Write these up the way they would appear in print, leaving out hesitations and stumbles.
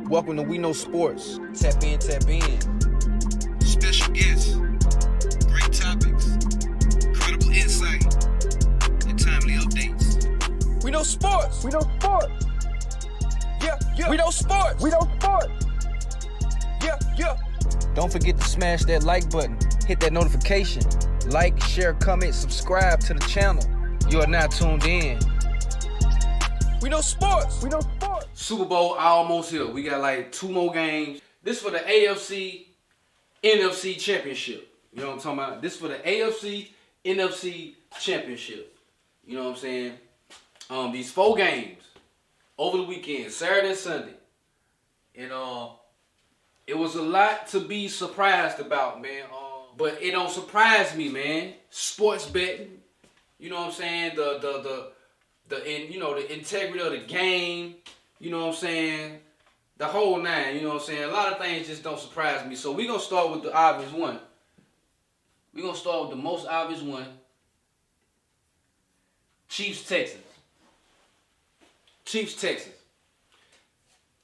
Welcome to We Know Sports. Tap in, tap in. Special guests, great topics, incredible insight, and timely updates. We Know Sports. We know sports. We Know Sports. We know sports. Don't forget to smash that like button. Hit that notification. Like, share, comment, subscribe to the channel. You are now tuned in. We Know Sports. We know sports. Super Bowl almost here. We got like 2 more games. This for the AFC, NFC championship. You know what I'm talking about? This for the AFC, NFC championship. You know what I'm saying? These 4 games over the weekend, Saturday and Sunday. And it was a lot to be surprised about, man. But it don't surprise me, man. Sports betting. You know what I'm saying? The integrity of the game, you know what I'm saying? The whole 9, you know what I'm saying? A lot of things just don't surprise me. So we're going to start with the obvious one. We're going to start with the most obvious one. Chiefs, Texans. Chiefs, Texans.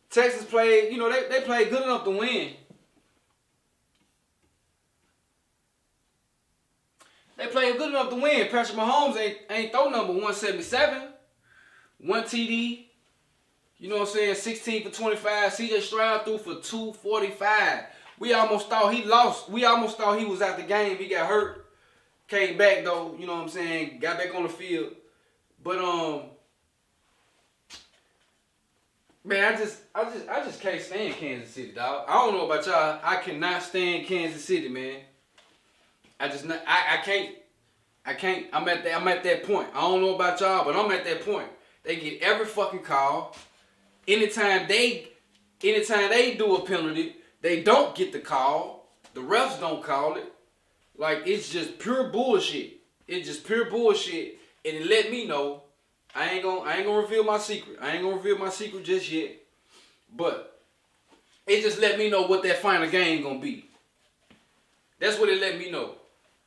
Texas played, you know, they played good enough to win. They played good enough to win. Patrick Mahomes ain't throw number 177. 1 TD. You know what I'm saying? 16 for 25. CJ Stroud threw for 245. We almost thought he lost. We almost thought he was out the game. He got hurt. Came back though. You know what I'm saying? Got back on the field. But man, I just can't stand Kansas City, dog. I don't know about y'all. I cannot stand Kansas City, man. I can't. I'm at that point. I don't know about y'all, but I'm at that point. They get every fucking call. Anytime they do a penalty, they don't get the call. The refs don't call it. Like, it's just pure bullshit. It's just pure bullshit. And it let me know I ain't gonna reveal my secret. I ain't gonna reveal my secret just yet. But it just let me know what that final game gonna be. That's what it let me know.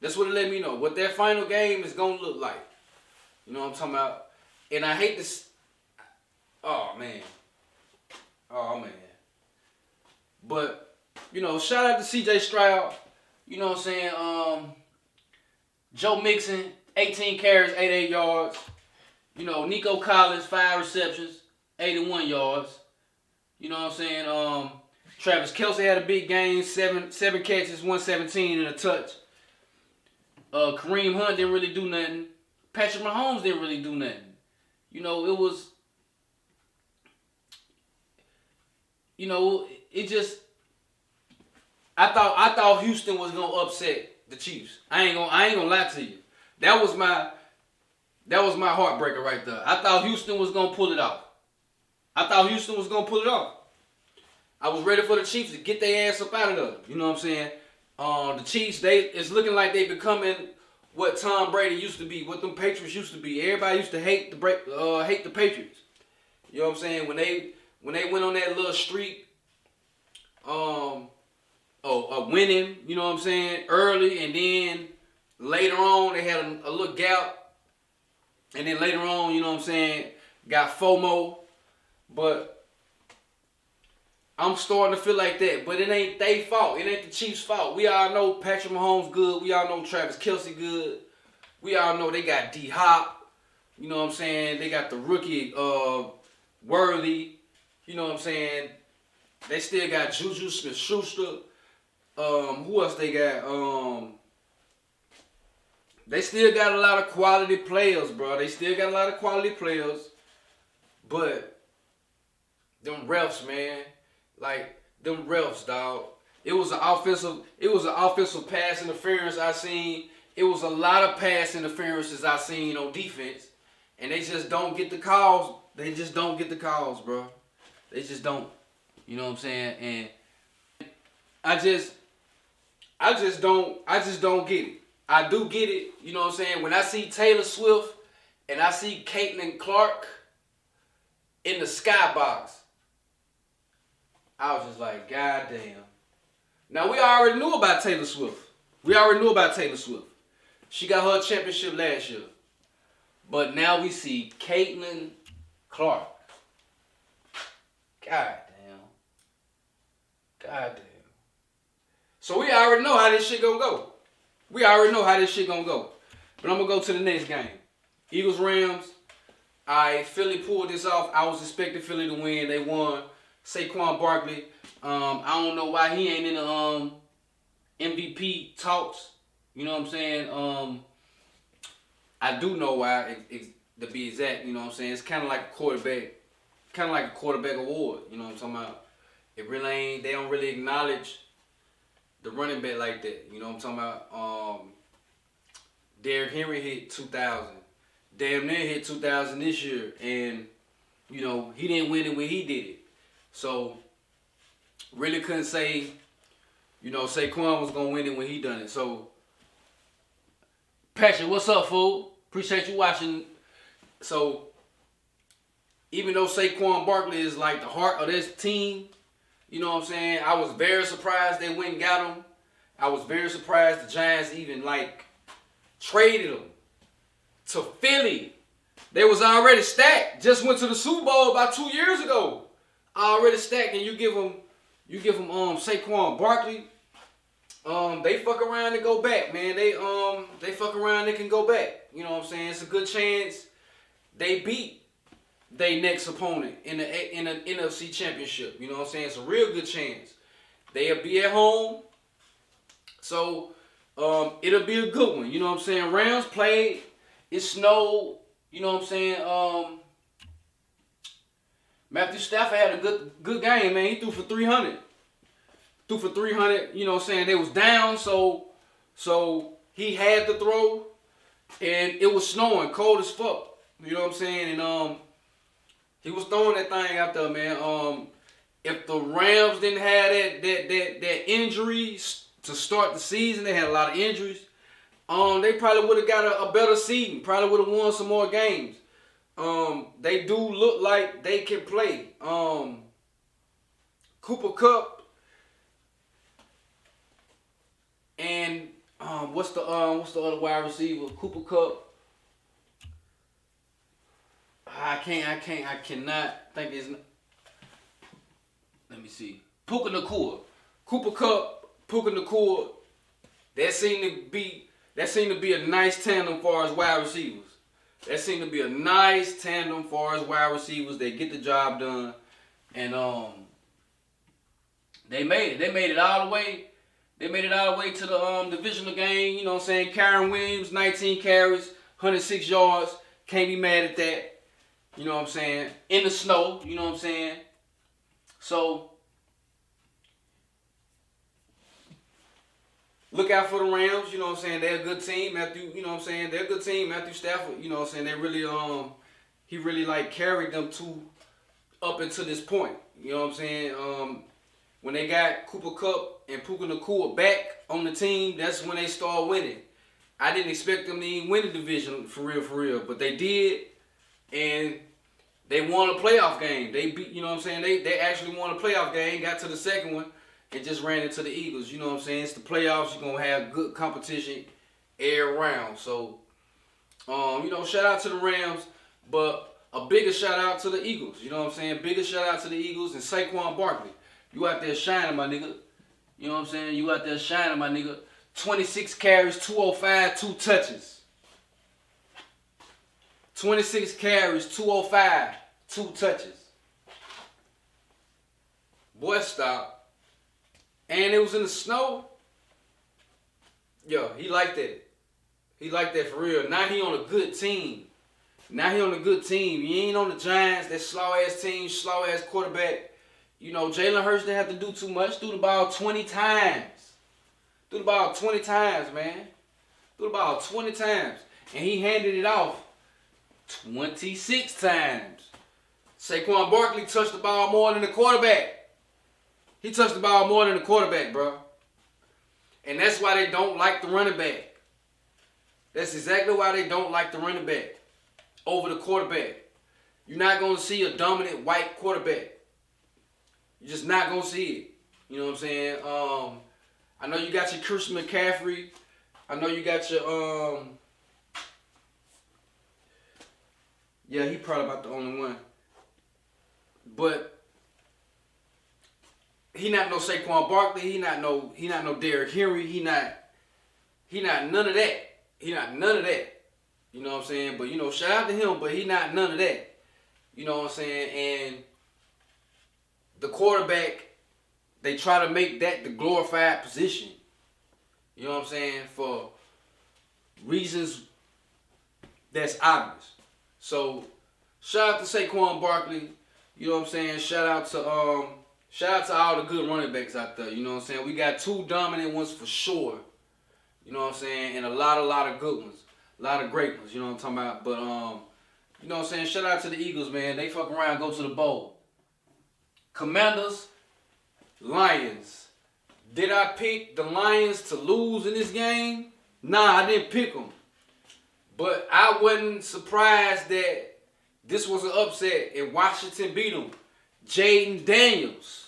That's what it let me know. What that final game is gonna look like. You know what I'm talking about? And I hate this. Oh man. But, you know, shout out to CJ Stroud. You know what I'm saying? Joe Mixon, 18 carries, 88 yards. You know, Nico Collins, 5 receptions, 81 yards. You know what I'm saying? Travis Kelce had a big game, 7 catches, 117 and a touch. Kareem Hunt didn't really do nothing. Patrick Mahomes didn't really do nothing. You know, it was, you know, it just, I thought Houston was gonna upset the Chiefs. I ain't gonna lie to you. That was my heartbreaker right there. I thought Houston was gonna pull it off. I was ready for the Chiefs to get their ass up out of there. You know what I'm saying? The Chiefs, it's looking like they becoming what Tom Brady used to be, what them Patriots used to be. Everybody used to hate the Patriots. You know what I'm saying? When they went on that little streak, winning, you know what I'm saying, early, and then later on they had a little gap, and then later on, you know what I'm saying, got FOMO, but I'm starting to feel like that. But it ain't their fault. It ain't the Chiefs' fault. We all know Patrick Mahomes good. We all know Travis Kelce good. We all know they got D-Hop. You know what I'm saying? They got the rookie Worthy. You know what I'm saying? They still got Juju Smith-Schuster. Who else they got? They still got a lot of quality players, bro. But them refs, man. Like, them refs, dog. It was an offensive pass interference I seen. It was a lot of pass interferences I seen on defense. And they just don't get the calls. They just don't get the calls, bro. They just don't. You know what I'm saying? And I just don't get it. I do get it. You know what I'm saying? When I see Taylor Swift and I see Caitlin Clark in the skybox, I was just like, God damn. Now, we already knew about Taylor Swift. She got her championship last year. But now we see Caitlin Clark. God damn. God damn. So we already know how this shit gonna go. We already know how this shit gonna go. But I'm gonna go to the next game. Eagles Rams. Philly pulled this off. I was expecting Philly to win. They won. Saquon Barkley. I don't know why he ain't in the MVP talks. You know what I'm saying? I do know why, to be exact. You know what I'm saying? It's kind of like a quarterback award. You know what I'm talking about? It really ain't. They don't really acknowledge the running back like that. You know what I'm talking about? Derrick Henry hit 2,000. Damn near hit 2,000 this year. And, you know, he didn't win it when he did it. So, really couldn't say, you know, Saquon was going to win it when he done it. So, Patrick, what's up, fool? Appreciate you watching. So, even though Saquon Barkley is like the heart of this team, you know what I'm saying? I was very surprised they went and got him. I was very surprised the Giants even, like, traded him to Philly. They was already stacked. Just went to the Super Bowl about 2 years ago. Already stacked, and you give them Saquon Barkley. They fuck around and go back, man. They fuck around and can go back. You know what I'm saying? It's a good chance they beat their next opponent in an NFC championship. You know what I'm saying? It's a real good chance. They'll be at home. So it'll be a good one. You know what I'm saying? Rams played. It snowed. You know what I'm saying? Matthew Stafford had a good game, man. He threw for 300. You know what I'm saying? They was down, so he had to throw. And it was snowing, cold as fuck. You know what I'm saying? And he was throwing that thing out there, man. If the Rams didn't have that injuries to start the season, they had a lot of injuries. They probably would have got a better season. Probably would have won some more games. They do look like they can play. Cooper Kupp and what's the other wide receiver? Cooper Kupp. I cannot think his. Let me see. Puka Nacua. Cooper Kupp, Puka Nacua. That seemed to be a nice tandem for as wide receivers. That seemed to be a nice tandem for as wide receivers. They get the job done, and they made it. They made it all the way. They made it all the way to the divisional game. You know what I'm saying? Kyron Williams, 19 carries, 106 yards. Can't be mad at that. You know what I'm saying? In the snow. You know what I'm saying? So look out for the Rams, you know what I'm saying? They're a good team. You know what I'm saying? They're a good team. Matthew Stafford, you know what I'm saying? They really, he really like carried them up until this point. You know what I'm saying? When they got Cooper Kupp and Puka Nacua back on the team, that's when they start winning. I didn't expect them to even win the division for real, but they did, and they won a playoff game. They beat, you know what I'm saying? They actually won a playoff game, got to the second one, and just ran into the Eagles. You know what I'm saying? It's the playoffs. You're going to have good competition every round. So, you know, shout out to the Rams, but a bigger shout out to the Eagles. You know what I'm saying? Bigger shout out to the Eagles and Saquon Barkley. You out there shining, my nigga. You know what I'm saying? You out there shining, my nigga. 26 carries, 205, 2 touches. 26 carries, 205, 2 touches. Boy, stop. And it was in the snow. Yo, he liked that. He liked that for real. Now he on a good team. He ain't on the Giants, that slow-ass team, slow-ass quarterback. You know, Jalen Hurts didn't have to do too much. Threw the ball 20 times. Threw the ball 20 times, man. Threw the ball 20 times. And he handed it off 26 times. Saquon Barkley touched the ball more than the quarterback. He touched the ball more than the quarterback, bro. And that's why they don't like the running back. That's exactly why they don't like the running back over the quarterback. You're not going to see a dominant white quarterback. You're just not going to see it. You know what I'm saying? I know you got your Christian McCaffrey. I know you got your, yeah, he probably about the only one. But he not no Saquon Barkley. He not no Derrick Henry. He not none of that. He not none of that. You know what I'm saying? But, shout out to him, but he not none of that. You know what I'm saying? And the quarterback, they try to make that the glorified position. You know what I'm saying? For reasons that's obvious. So, shout out to Saquon Barkley. You know what I'm saying? Shout out to all the good running backs out there. You know what I'm saying? We got 2 dominant ones for sure. You know what I'm saying? And a lot of good ones. A lot of great ones. You know what I'm talking about? But, you know what I'm saying? Shout out to the Eagles, man. They fuck around, go to the bowl. Commanders, Lions. Did I pick the Lions to lose in this game? Nah, I didn't pick them. But I wasn't surprised that this was an upset and Washington beat them. Jayden Daniels.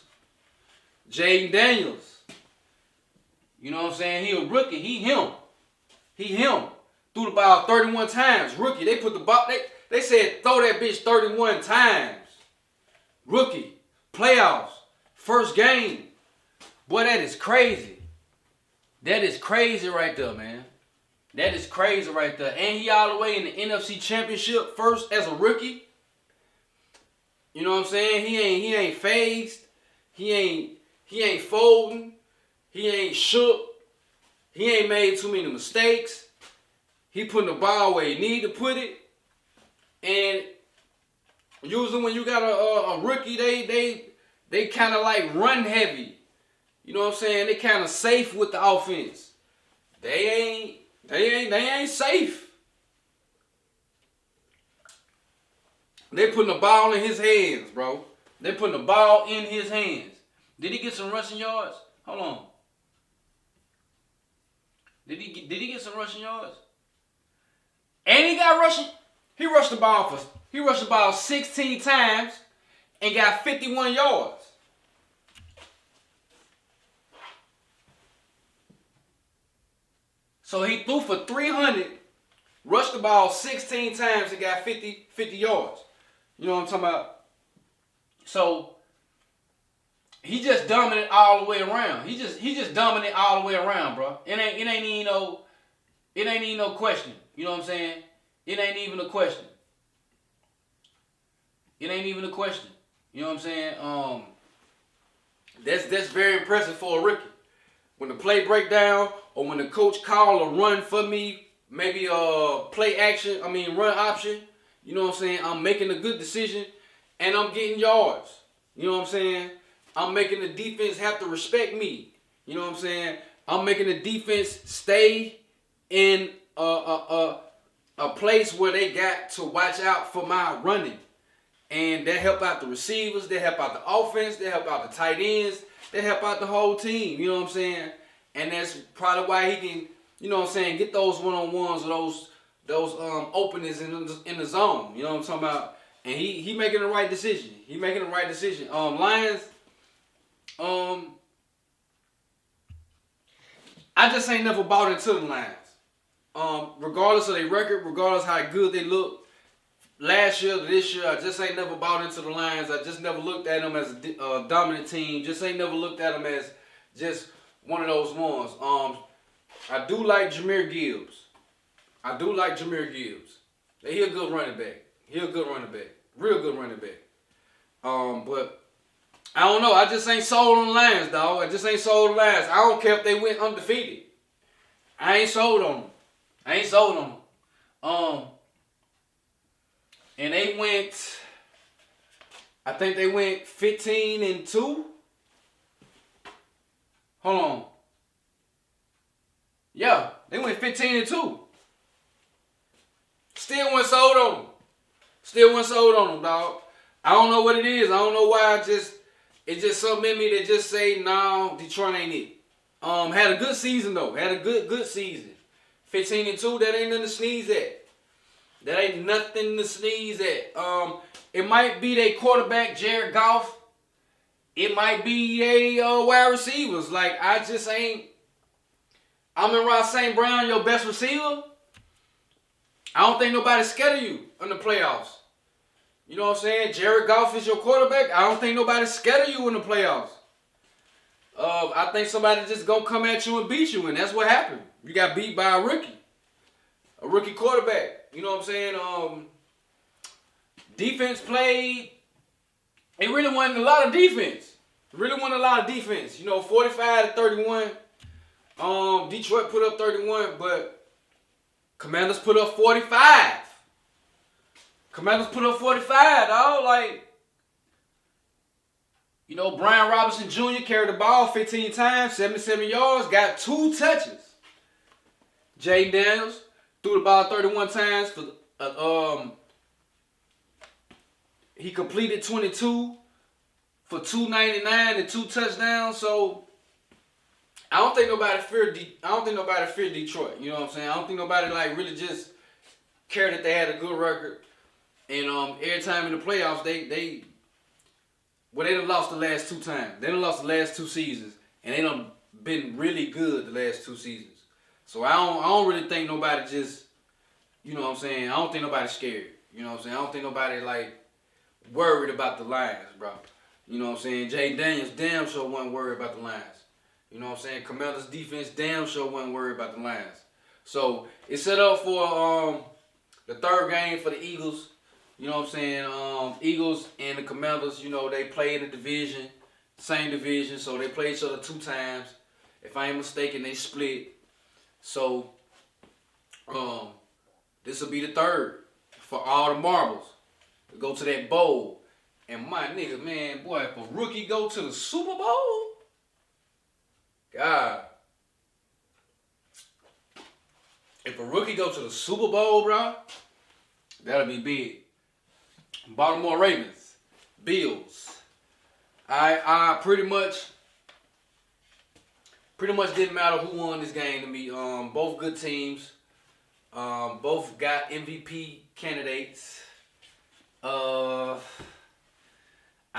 You know what I'm saying? He a rookie. He him. Threw the ball 31 times. Rookie. They put the ball. They said throw that bitch 31 times. Rookie. Playoffs. First game. Boy, that is crazy. That is crazy right there, man. That is crazy right there. And he all the way in the NFC Championship first as a rookie. You know what I'm saying? He ain't phased. He ain't folding. He ain't shook. He ain't made too many mistakes. He putting the ball where he need to put it. And usually when you got a rookie, they kind of like run heavy. You know what I'm saying? They kind of safe with the offense. They ain't safe. They putting the ball in his hands, bro. They putting the ball in his hands. Did he get some rushing yards? Hold on. Did he get some rushing yards? And he got rushing. He rushed the ball 16 times and got 51 yards. So he threw for 300, rushed the ball 16 times and got 50 yards. You know what I'm talking about? So he just dominant all the way around. He just dominant all the way around, bro. It ain't even no question. You know what I'm saying? It ain't even a question. You know what I'm saying? That's very impressive for a rookie. When the play break down or when the coach call a run for me, maybe a run option, you know what I'm saying? I'm making a good decision and I'm getting yards. You know what I'm saying? I'm making the defense have to respect me. You know what I'm saying? I'm making the defense stay in a place where they got to watch out for my running. And that help out the receivers, they help out the offense, they help out the tight ends, they help out the whole team, you know what I'm saying? And that's probably why he can, you know what I'm saying, get those one-on-ones or those openings in the zone, you know what I'm talking about? And he making the right decision. Lions, I just ain't never bought into the Lions. Regardless of their record, regardless how good they look, last year to this year, I just ain't never bought into the Lions. I just never looked at them as a dominant team. Just ain't never looked at them as just one of those ones. I do like Jahmyr Gibbs. He a good running back. Real good running back. But I don't know. I just ain't sold on the Lions, dog. I don't care if they went undefeated. I ain't sold on them. And they went, I think they went 15-2. Hold on. Yeah, they went 15-2. Still wasn't sold on them, dog. I don't know what it is. I don't know why. It's just something in me that just say, no, Detroit ain't it. Had a good season though. Had a good season. 15-2. That ain't nothing to sneeze at. It might be their quarterback, Jared Goff. It might be their wide receivers. Like, Amon-Ra St. Brown, your best receiver. I don't think nobody's scared of you in the playoffs. You know what I'm saying? Jared Goff is your quarterback. I don't think nobody's scared of you in the playoffs. I think somebody just gonna come at you and beat you, and that's what happened. You got beat by a rookie quarterback. You know what I'm saying? Defense played. It really wasn't a lot of defense. Really wasn't a lot of defense. 45-31. Detroit put up 31, but Commanders put up 45. Commanders put up 45, dog. Brian Robinson Jr. carried the ball 15 times, 77 yards, got 2 touches. Jayden Daniels threw the ball 31 times for he completed 22 for 299 and 2 touchdowns. So I don't think nobody feared Detroit. You know what I'm saying? I don't think nobody really just cared that they had a good record. And every time in the playoffs, they done lost the last 2 times. They done lost the last 2 seasons, and they done been really good the last 2 seasons. So I don't really think nobody just, I don't think nobody's scared. You know what I'm saying? I don't think nobody worried about the Lions, bro. You know what I'm saying? Jay Daniels damn sure wasn't worried about the Lions. You know what I'm saying? Commanders defense damn sure wasn't worried about the Lions. So it's set up for the 3rd game for the Eagles. You know what I'm saying? Eagles and the Commanders, they play in the division, same division, so they play each other 2 times. If I ain't mistaken, they split. So this will be the 3rd for all the marbles to go to that bowl. And my nigga, man, boy, if a rookie go to the Super Bowl, God. If a rookie go to the Super Bowl, bro, that'll be big. Baltimore Ravens, Bills. I pretty much didn't matter who won this game to me. Both good teams. Both got MVP candidates. I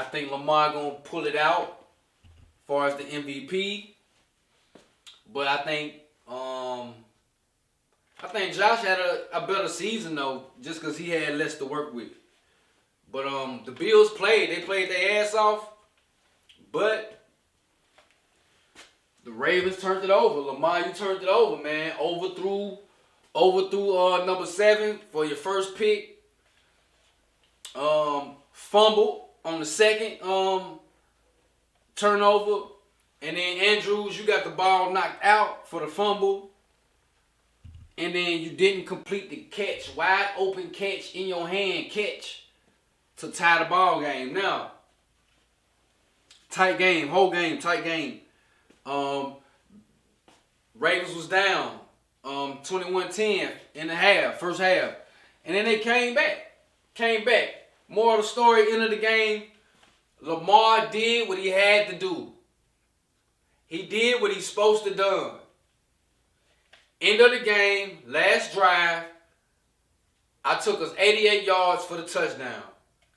think Lamar gonna pull it out as far as the MVP. But I think Josh had a better season though, just because he had less to work with. But the Bills they played their ass off, but the Ravens turned it over. Lamar, you turned it over, man. Overthrew number 7 for your first pick. Fumbled on the 2nd turnover. And then Andrews, you got the ball knocked out for the fumble. And then you didn't complete the catch, wide open catch in your hand catch to tie the ball game. Now, tight game, whole game, tight game. Ravens was down 21-10 in the half, first half. And then they came back. More of the story, end of the game, Lamar did what he had to do. He did what he's supposed to done. End of the game, last drive, I took us 88 yards for the touchdown.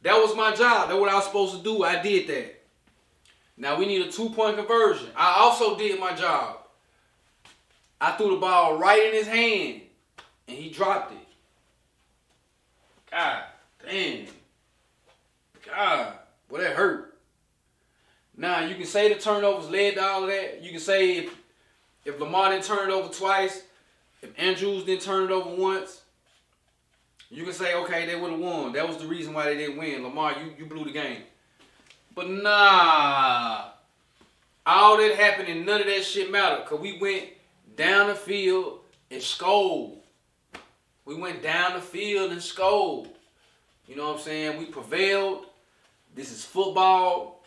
That was my job. That's what I was supposed to do. I did that. Now we need a 2-point conversion. I also did my job. I threw the ball right in his hand, and he dropped it. God damn. God, boy, that hurt. Now, you can say the turnovers led to all of that. You can say if Lamar didn't turn it over twice, if Andrews didn't turn it over once, you can say, okay, they would have won. That was the reason why they didn't win. Lamar, you blew the game. But nah. All that happened and none of that shit mattered. Because we went down the field and scored. We went down the field and scored. You know what I'm saying? We prevailed. This is football.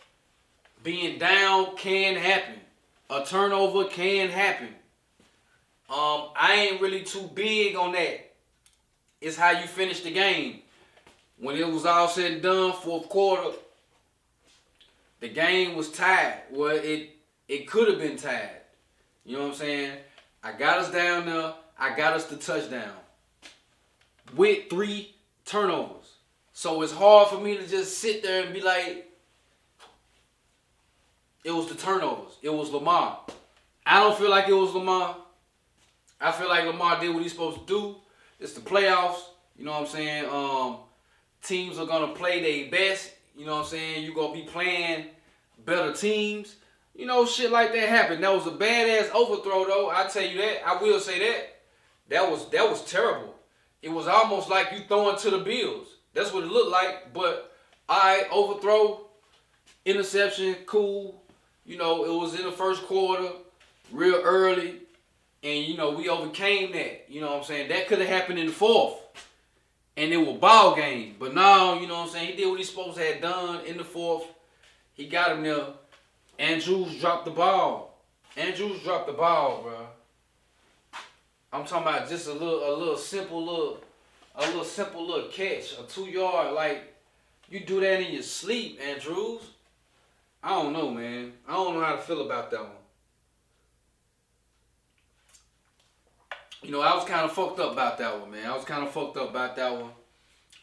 Being down can happen. A turnover can happen. I ain't really too big on that. It's how you finish the game. When it was all said and done, 4th quarter, the game was tied. Well, it could have been tied. You know what I'm saying? I got us down there. I got us the touchdown. With 3 turnovers. So it's hard for me to just sit there and be like, it was the turnovers. It was Lamar. I don't feel like it was Lamar. I feel like Lamar did what he's supposed to do. It's the playoffs. You know what I'm saying? Teams are going to play their best. You know what I'm saying? You're going to be playing better teams. You know, shit like that happened. That was a badass overthrow, though. I tell you that. I will say that. That was terrible. It was almost like you throwing to the Bills. That's what it looked like. But overthrow, interception, cool. You know, it was in the first quarter, real early, and you know we overcame that. You know what I'm saying? That could have happened in the fourth, and it was ball game. But now, you know what I'm saying? He did what he's supposed to have done in the fourth. He got him there. Andrews dropped the ball. Andrews dropped the ball, bro. I'm talking about just a little simple catch, a 2-yard. Like, you do that in your sleep, Andrews. I don't know, man. I don't know how to feel about that one. You know, I was kind of fucked up about that one, man. I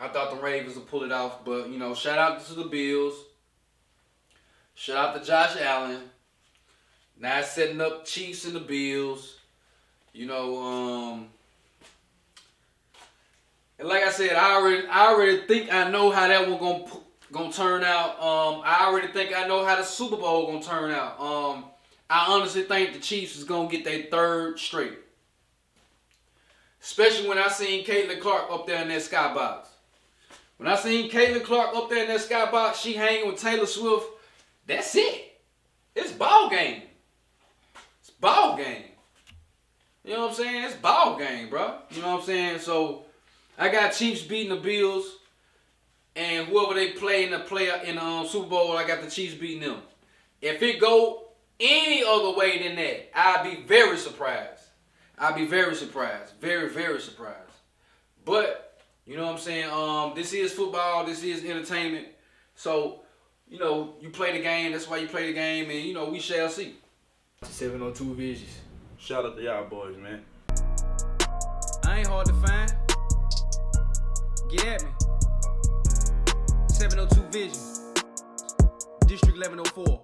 thought the Ravens would pull it off, but you know, shout out to the Bills. Shout out to Josh Allen. Now setting up Chiefs and the Bills. You know, and like I said, I already think I know how that one gonna turn out. I already think I know how the Super Bowl gonna turn out. I honestly think the Chiefs is gonna get their third straight. Especially when I seen Caitlin Clark up there in that skybox. When I seen Caitlin Clark up there in that skybox, she hanging with Taylor Swift. That's it. It's ball game. It's ball game. You know what I'm saying? It's ball game, bro. You know what I'm saying? So I got Chiefs beating the Bills, and whoever they play in the Super Bowl, I got the Chiefs beating them. If it go any other way than that, I'd be very surprised. Very, very surprised. But you know what I'm saying? This is football. This is entertainment. So, you know, you play the game. That's why you play the game. And, you know, we shall see. 702 Visions. Shout out to y'all boys, man. I ain't hard to find. Get at me. 702 Vision. District 1104.